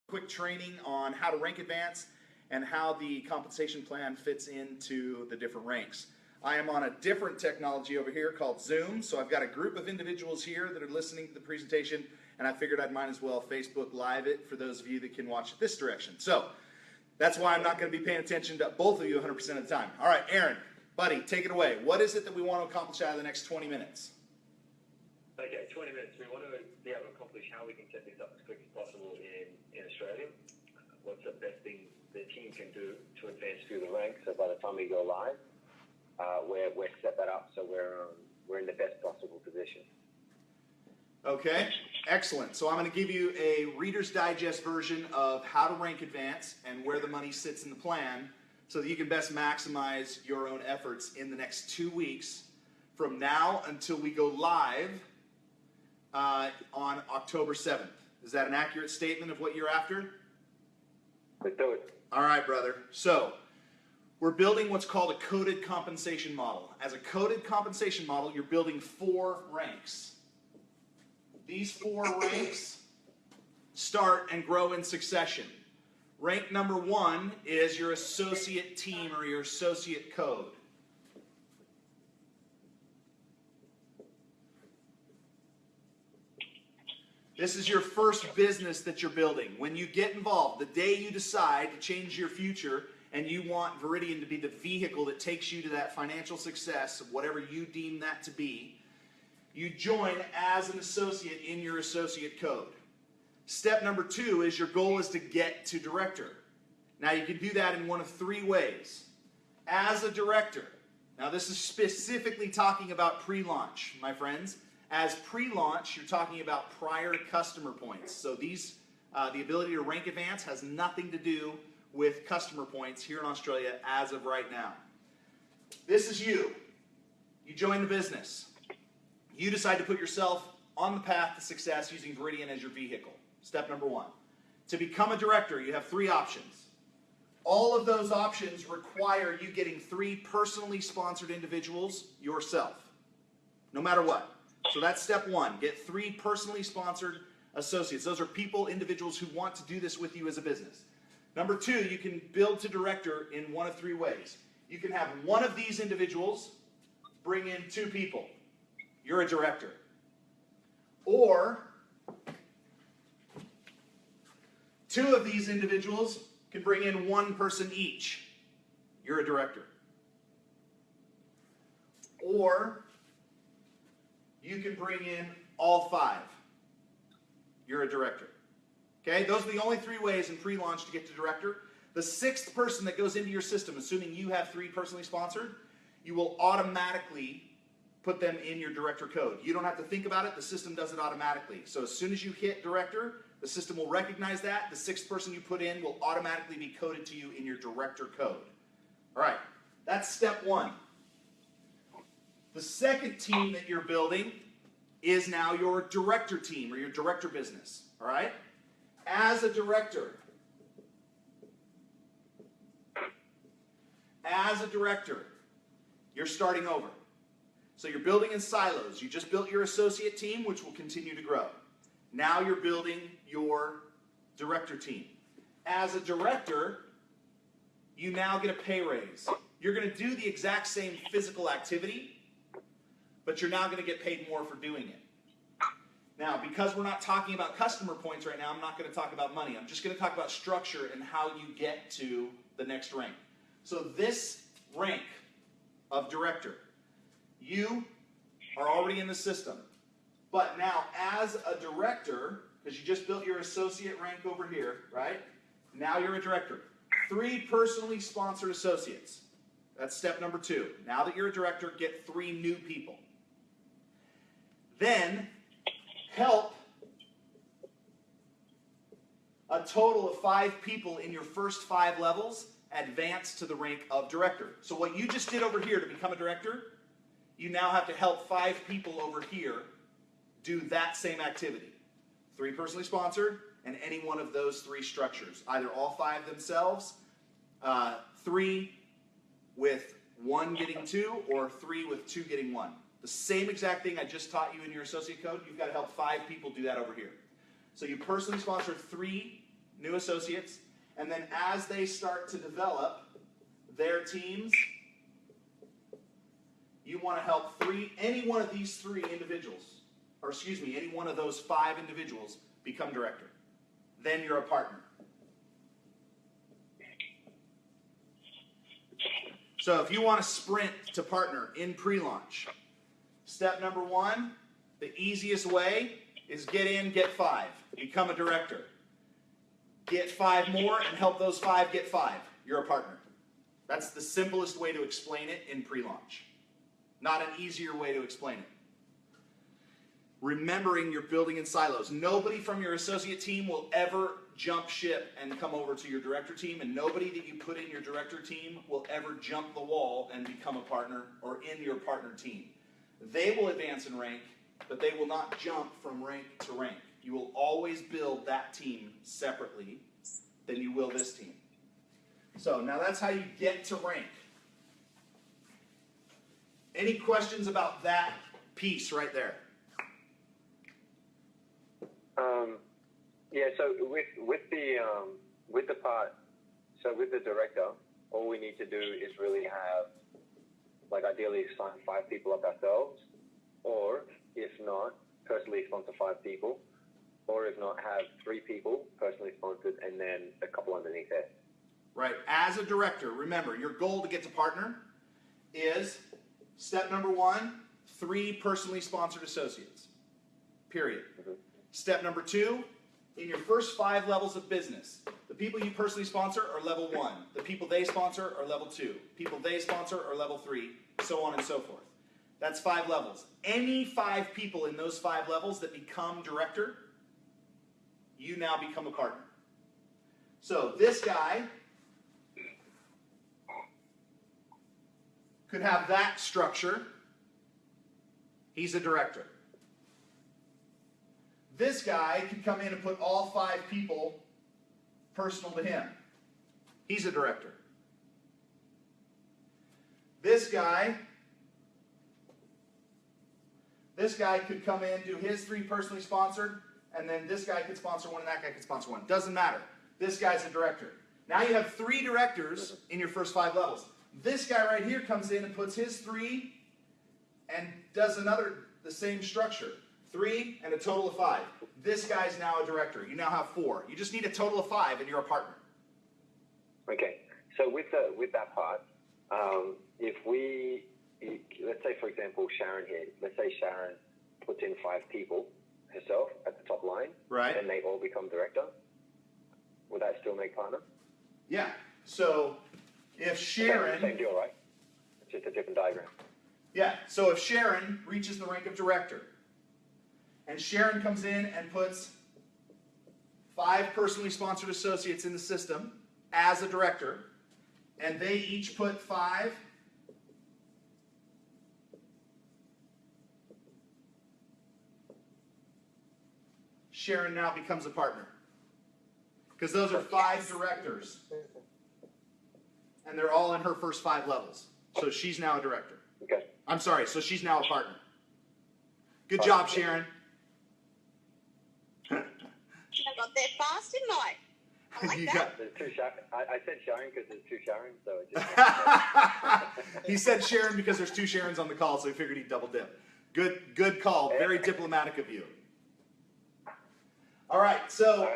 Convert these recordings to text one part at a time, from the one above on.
quick training on how to rank advance and how the compensation plan fits into the different ranks. I am on a different technology over here called Zoom, so I've got a group of individuals here that are listening to the presentation, and I figured I might as well Facebook Live it for those of you that can watch it this direction. So that's why I'm not going to be paying attention to both of you 100% of the time. All right, Aaron, buddy, take it away. What is it that we want to accomplish out of the next 20 minutes? Okay, 20 minutes. We want to be able to accomplish how we can set this up as quick as possible in Australia. What's the best thing the team can do to advance through the ranks so by the time we go live, we're set that up so we're in the best possible position. Okay, excellent. So I'm going to give you a Reader's Digest version of how to rank advance and where the money sits in the plan so that you can best maximize your own efforts in the next 2 weeks from now until we go live on October 7th. Is that an accurate statement of what you're after? Let's do it. All right, brother. So we're building what's called a coded compensation model. As a coded compensation model, you're building 4 ranks. These 4 ranks start and grow in succession. Rank number 1 is your associate team or your associate code. This is your first business that you're building. When you get involved, the day you decide to change your future and you want Viridian to be the vehicle that takes you to that financial success of whatever you deem that to be, you join as an associate in your associate code. Step number 2 is your goal is to get to director. Now you can do that in one of 3 ways. As a director, now this is specifically talking about pre-launch, my friends. As pre-launch, you're talking about prior to customer points. So these, the ability to rank advance has nothing to do with customer points here in Australia as of right now. This is you. You join the business. You decide to put yourself on the path to success using Viridian as your vehicle. Step number 1. To become a director, you have 3 options. All of those options require you getting 3 personally sponsored individuals yourself, no matter what. So that's step 1. Get 3 personally sponsored associates. Those are people, individuals who want to do this with you as a business. Number 2, you can build to director in one of 3 ways. You can have one of these individuals bring in 2 people. You're a director. Or 2 of these individuals can bring in 1 person each. You're a director. Or you can bring in all 5. You're a director. Okay, those are the only 3 ways in pre-launch to get to director. The 6th person that goes into your system, assuming you have 3 personally sponsored, you will automatically put them in your director code. You don't have to think about it. The system does it automatically. So as soon as you hit director, the system will recognize that. The 6th person you put in will automatically be coded to you in your director code. All right, that's step 1. The second team that you're building is now your director team or your director business. All right? As a director, you're starting over. So you're building in silos. You just built your associate team, which will continue to grow. Now you're building your director team. As a director, you now get a pay raise. You're going to do the exact same physical activity, but you're now going to get paid more for doing it. Now, because we're not talking about customer points right now, I'm not going to talk about money. I'm just going to talk about structure and how you get to the next rank. So this rank of director, you are already in the system. But now, as a director, because you just built your associate rank over here, right? Now you're a director. 3 personally sponsored associates. That's step number 2. Now that you're a director, get 3 new people. Then, help a total of 5 people in your first 5 levels advance to the rank of director. So what you just did over here to become a director, you now have to help 5 people over here do that same activity. 3 personally sponsored, and any one of those 3 structures. Either all 5 themselves, 3 with 1 getting 2, or 3 with 2 getting 1. The same exact thing I just taught you in your associate code, you've got to help 5 people do that over here. So you personally sponsored 3 new associates, and then as they start to develop their teams, you want to help any one of these 3 individuals, or excuse me, any one of those 5 individuals become director. Then you're a partner. So if you want to sprint to partner in pre-launch, step number 1, the easiest way is get in, get 5, become a director. Get 5 more and help those 5 get 5. You're a partner. That's the simplest way to explain it in pre-launch. Not an easier way to explain it. Remembering you're building in silos. Nobody from your associate team will ever jump ship and come over to your director team, and nobody that you put in your director team will ever jump the wall and become a partner or in your partner team. They will advance in rank, but they will not jump from rank to rank. You will always build that team separately than you will this team. So now that's how you get to rank. Any questions about that piece right there? Yeah. So with the part, so with the director, all we need to do is really have, like, ideally sign 5 people up ourselves, or if not, personally sponsor 5 people, or if not, have 3 people personally sponsored and then a couple underneath there. Right. As a director, remember, your goal to get to partner is step number 1, 3 personally sponsored associates. Period. Mm-hmm. Step number 2, in your first 5 levels of business, the people you personally sponsor are level 1. The people they sponsor are level 2. People they sponsor are level 3, so on and so forth. That's 5 levels. Any 5 people in those 5 levels that become director, you now become a partner. So this guy could have that structure. He's a director. This guy could come in and put all 5 people personal to him. He's a director. This guy could come in, do his 3 personally sponsored, and then this guy could sponsor 1 and that guy could sponsor 1. Doesn't matter. This guy's a director. Now you have 3 directors in your first 5 levels. This guy right here comes in and puts his 3 and does the same structure. 3 and a total of 5. This guy's now a director. You now have 4. You just need a total of 5 and you're a partner. Okay. So with that part, let's say, for example, Sharon here, let's say Sharon puts in 5 people herself at the top line, right? And they all become director. Would that still make partner? Yeah. So if Sharon... Same deal, right? It's just a different diagram. Yeah. So if Sharon reaches the rank of director, and Sharon comes in and puts 5 personally sponsored associates in the system as a director, and they each put 5... Sharon now becomes a partner. Because those are 5 directors. And they're all in her first 5 levels. So she's now a director. Okay. I'm sorry, so she's now a partner. Good job, Sharon. I got there fast, didn't I? I like that. There's 2 I said Sharon because there's 2 Sharon, so it just... He said Sharon because there's 2 Sharons on the call, so he figured he'd double dip. Good call. Very diplomatic of you. All right, so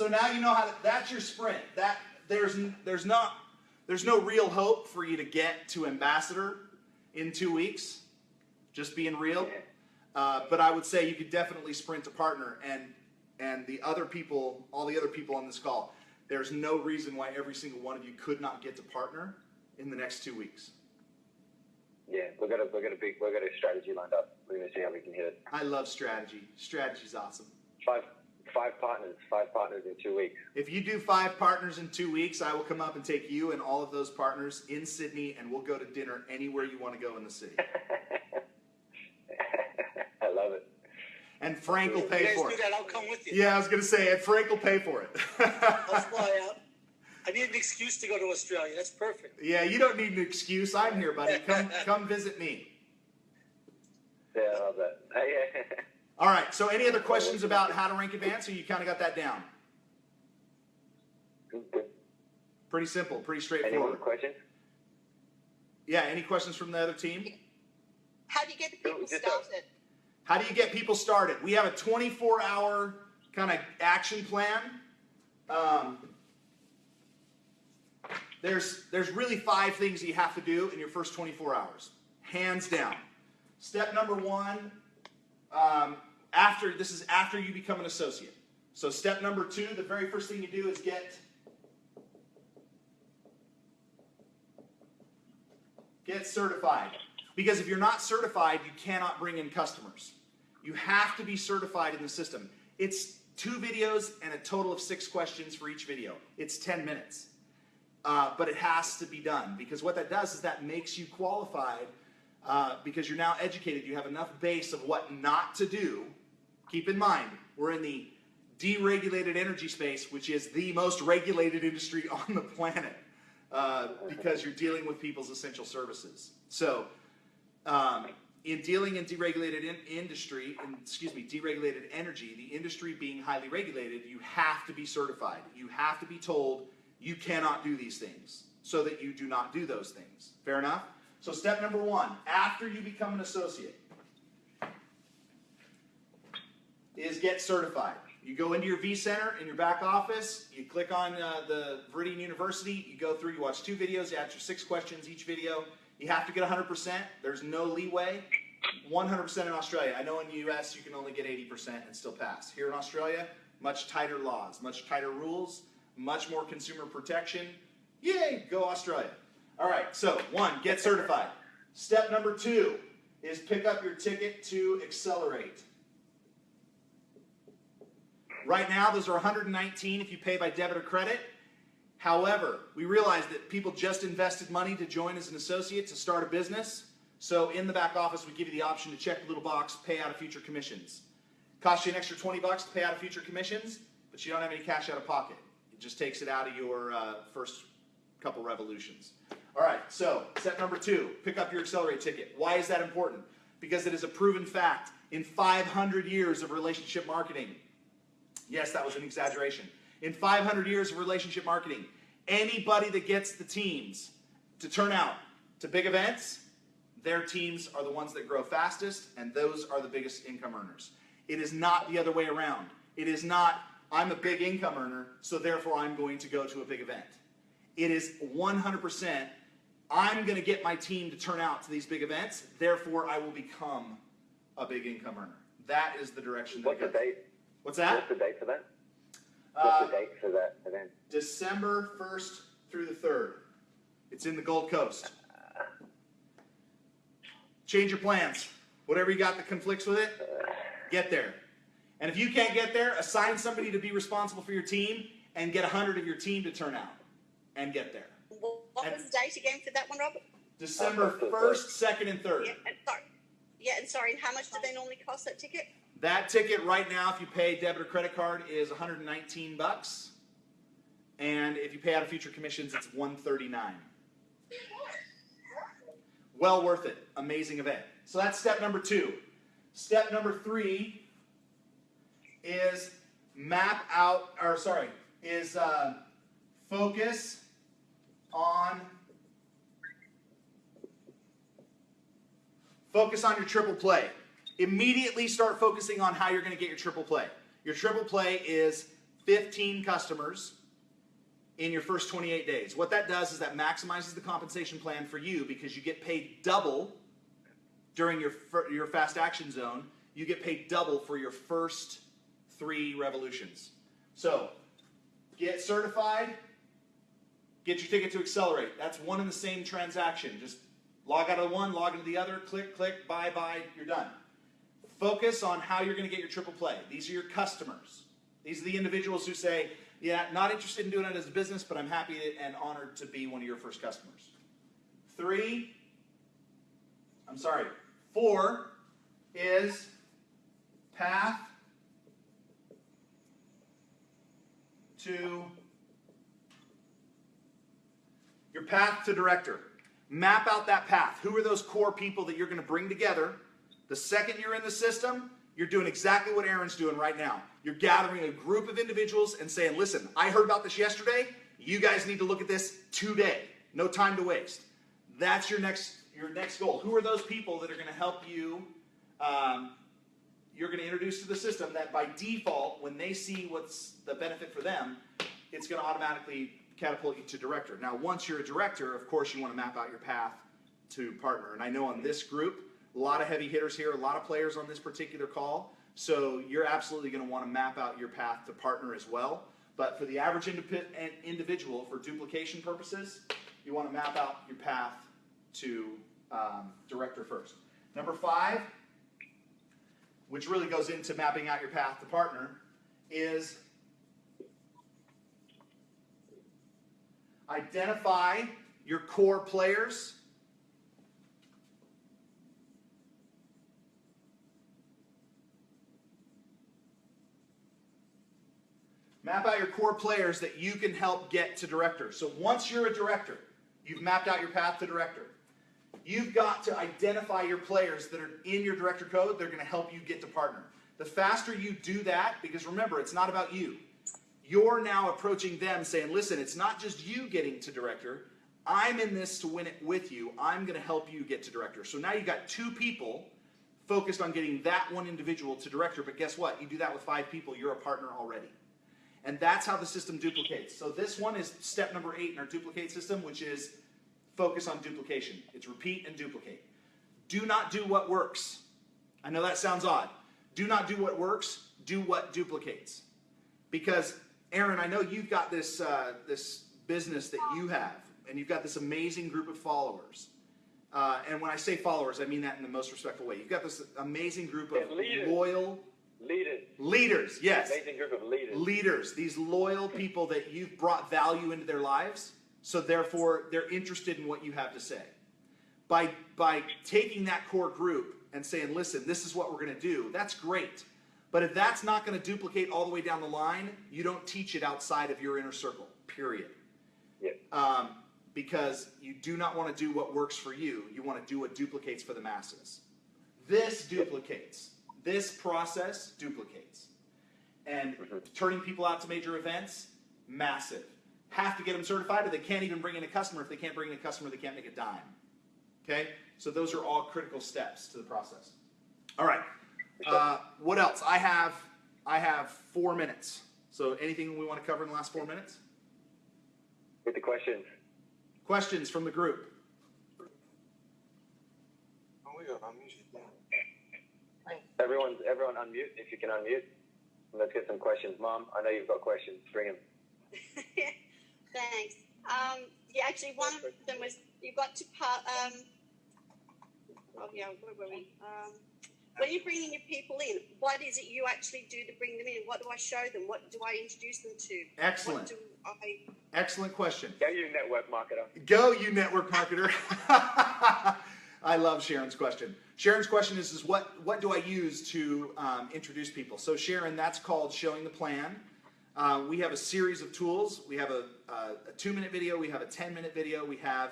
now you know that's your sprint. That there's no real hope for you to get to ambassador in 2 weeks. Just being real. But I would say you could definitely sprint to partner, and the other people, all the other people on this call, there's no reason why every single one of you could not get to partner in the next 2 weeks. Yeah, we've got a strategy lined up. We're going to see how we can hit it. I love strategy. Strategy's awesome. 5 partners in 2 weeks. If you do 5 partners in 2 weeks, I will come up and take you and all of those partners in Sydney, and we'll go to dinner anywhere you want to go in the city. I love it. And Frank will pay for it. You guys do that, I'll come with you. Yeah, I was going to say, and Frank will pay for it. I'll fly out. I need an excuse to go to Australia. That's perfect. Yeah, you don't need an excuse. I'm here, buddy. Come visit me. Yeah, I love that. All right, so any other questions about how to rank advance, or you kind of got that down? Pretty simple, pretty Any more straightforward. questions? Yeah, any questions from the other team? How do you get the people Just started? How do you get people started? We have a 24-hour kind of action plan. There's really 5 things you have to do in your first 24 hours, hands down. Step number 1, after you become an associate. So step number 2, the very first thing you do is get certified. Because if you're not certified, you cannot bring in customers. You have to be certified in the system. It's 2 videos and a total of 6 questions for each video. It's 10 minutes. But it has to be done, because what that does is that makes you qualified, because you're now educated. You have enough base of what not to do. Keep in mind, we're in the deregulated energy space, which is the most regulated industry on the planet, because you're dealing with people's essential services. So in dealing in deregulated deregulated energy, the industry being highly regulated, you have to be certified. You have to be told you cannot do these things, so that you do not do those things. Fair enough? So step number 1, after you become an associate, is get certified. You go into your V-Center in your back office, you click on the Viridian University, you go through, you watch 2 videos, you answer 6 questions each video. You have to get 100%. There's no leeway. 100% in Australia. I know in the US you can only get 80% and still pass. Here in Australia, much tighter laws, much tighter rules, much more consumer protection. Yay, go Australia. All right, so 1, get certified. Step number 2 is pick up your ticket to Accelerate. Right now, those are $119 if you pay by debit or credit. However, we realize that people just invested money to join as an associate to start a business. So in the back office, we give you the option to check the little box, pay out of future commissions. Costs you an extra $20 to pay out of future commissions, but you don't have any cash out of pocket. It just takes it out of your first couple revolutions. All right, so step number 2, pick up your Accelerate ticket. Why is that important? Because it is a proven fact in 500 years of relationship marketing. Yes, that was an exaggeration. In 500 years of relationship marketing, anybody that gets the teams to turn out to big events, their teams are the ones that grow fastest, and those are the biggest income earners. It is not the other way around. It is not, I'm a big income earner, so therefore I'm going to go to a big event. It is 100%, I'm going to get my team to turn out to these big events, therefore I will become a big income earner. That is the direction that What's the date? What's that? What's the date for that? What's the date for that event? December 1st through the 3rd. It's in the Gold Coast. Change your plans. Whatever you got that conflicts with it, get there. And if you can't get there, assign somebody to be responsible for your team and get 100 of your team to turn out and get there. What was the date again for that one, Robert? December 1st, 2nd, and 3rd. And sorry, how much do they normally cost, that ticket? That ticket right now, if you pay debit or credit card, is $119. And if you pay out of future commissions, it's $139. Well worth it. Amazing event. So that's step number 2. Step number 3 is focus on your triple play. Immediately start focusing on how you're going to get your triple play. Your triple play is 15 customers in your first 28 days. What that does is that maximizes the compensation plan for you, because you get paid double during your fast action zone. You get paid double for your first 3 revolutions. So get certified, get your ticket to Accelerate. That's one and the same transaction. Just log out of one, log into the other, click, click, buy, you're done. Focus on how you're going to get your triple play. These are your customers. These are the individuals who say, yeah, not interested in doing it as a business, but I'm happy and honored to be one of your first customers. 4 is path to your path to director. Map out that path. Who are those core people that you're going to bring together? The second you're in the system, you're doing exactly what Aaron's doing right now. You're gathering a group of individuals and saying, listen, I heard about this yesterday. You guys need to look at this today. No time to waste. That's your next goal. Who are those people that are going to help you? You're going to introduce to the system that by default, when they see what's the benefit for them, it's going to automatically catapult you to director. Now, once you're a director, of course, you want to map out your path to partner. And I know on this group, a lot of heavy hitters here, a lot of players on this particular call. So you're absolutely going to want to map out your path to partner as well. But for the average individual, for duplication purposes, you want to map out your path to director first. Number 5, which really goes into mapping out your path to partner, is identify your core players. Map out your core players that you can help get to director. So once you're a director, you've mapped out your path to director. You've got to identify your players that are in your director code. They're going to help you get to partner. The faster you do that, because remember, it's not about you. You're now approaching them saying, listen, it's not just you getting to director. I'm in this to win it with you. I'm going to help you get to director. So now you've got 2 people focused on getting that one individual to director. But guess what? You do that with 5 people, you're a partner already. And that's how the system duplicates. So this one is step number 8 in our duplicate system, which is focus on duplication. It's repeat and duplicate. Do not do what works. I know that sounds odd. Do not do what works. Do what duplicates. Because, Aaron, I know you've got this, this business that you have, and you've got this amazing group of followers. And when I say followers, I mean that in the most respectful way. You've got this amazing group of loyal... Leaders, yes. Amazing group of leaders. Leaders, these loyal people that you've brought value into their lives, so therefore they're interested in what you have to say. By taking that core group and saying, listen, this is what we're going to do, that's great. But if that's not going to duplicate all the way down the line, you don't teach it outside of your inner circle, period. Yeah. Because you do not want to do what works for you. You want to do what duplicates for the masses. This duplicates. This process duplicates. And turning people out to major events, massive. Have to get them certified, or they can't even bring in a customer. If they can't bring in a customer, they can't make a dime. Okay? So those are all critical steps to the process. All right. What else? I have 4 minutes. So anything we want to cover in the last 4 minutes? Get the questions. Questions from the group. Oh, we got unmuted. Everyone unmute, if you can unmute. Let's get some questions. Mom, I know you've got questions. Bring them. Thanks. Yeah, actually, one of them was you've got to where were we? When you're bringing your people in, what is it you actually do to bring them in? What do I show them? What do I introduce them to? Excellent. Excellent question. Go, you network marketer. Go, you network marketer. I love Sharon's question. Sharon's question is what do I use to introduce people? So Sharon, that's called showing the plan. We have a series of tools. We have a 2-minute video. We have a 10-minute video. We have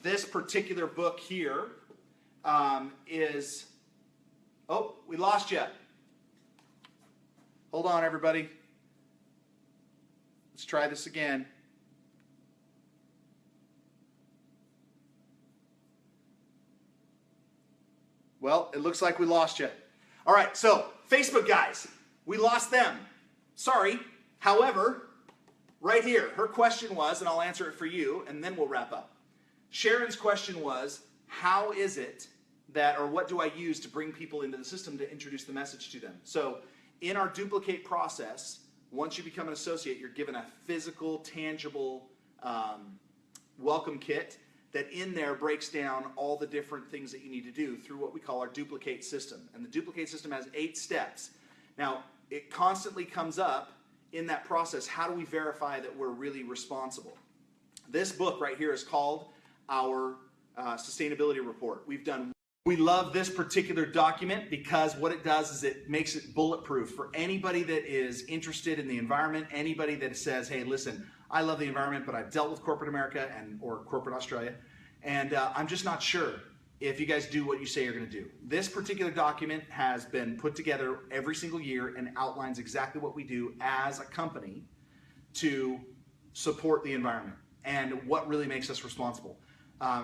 this particular book here is... Oh, we lost you. Hold on, everybody. Let's try this again. Well, it looks like we lost you. All right, so Facebook guys, we lost them. Sorry. However, right here, her question was, and I'll answer it for you, and then we'll wrap up. Sharon's question was, how is it that, or what do I use to bring people into the system to introduce the message to them? So in our duplicate process, once you become an associate, you're given a physical, tangible welcome kit that in there breaks down all the different things that you need to do through what we call our duplicate system. And the duplicate system has 8 steps. Now, it constantly comes up in that process, how do we verify that we're really responsible? This book right here is called our sustainability report. We love this particular document because what it does is it makes it bulletproof for anybody that is interested in the environment, anybody that says, hey, listen, I love the environment, but I've dealt with corporate America or corporate Australia, and I'm just not sure if you guys do what you say you're going to do. This particular document has been put together every single year and outlines exactly what we do as a company to support the environment and what really makes us responsible.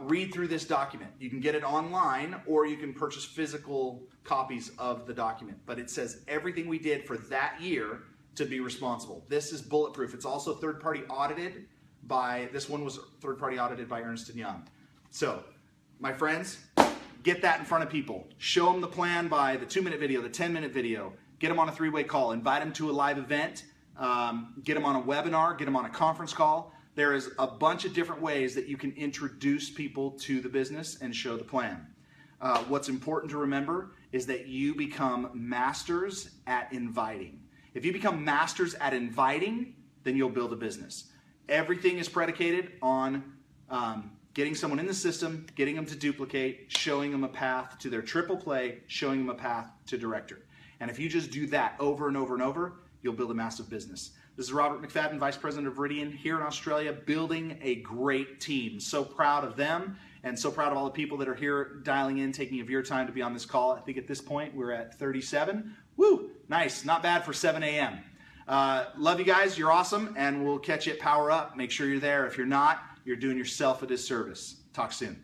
Read through this document. You can get it online or you can purchase physical copies of the document. But it says everything we did for that year to be responsible. This is bulletproof. It's also third-party audited by, this one was third-party audited by Ernst & Young. So, my friends, get that in front of people. Show them the plan by the 2-minute video, the 10-minute video. Get them on a 3-way call. Invite them to a live event. Get them on a webinar. Get them on a conference call. There is a bunch of different ways that you can introduce people to the business and show the plan. What's important to remember is that you become masters at inviting. If you become masters at inviting, then you'll build a business. Everything is predicated on getting someone in the system, getting them to duplicate, showing them a path to their triple play, showing them a path to director. And if you just do that over and over and over, you'll build a massive business. This is Robert McFadden, Vice President of Viridian, here in Australia, building a great team. So proud of them and so proud of all the people that are here dialing in, taking of your time to be on this call. I think at this point we're at 37. Woo, nice, not bad for 7 a.m. Love you guys, you're awesome, and we'll catch you at Power Up. Make sure you're there. If you're not, you're doing yourself a disservice. Talk soon.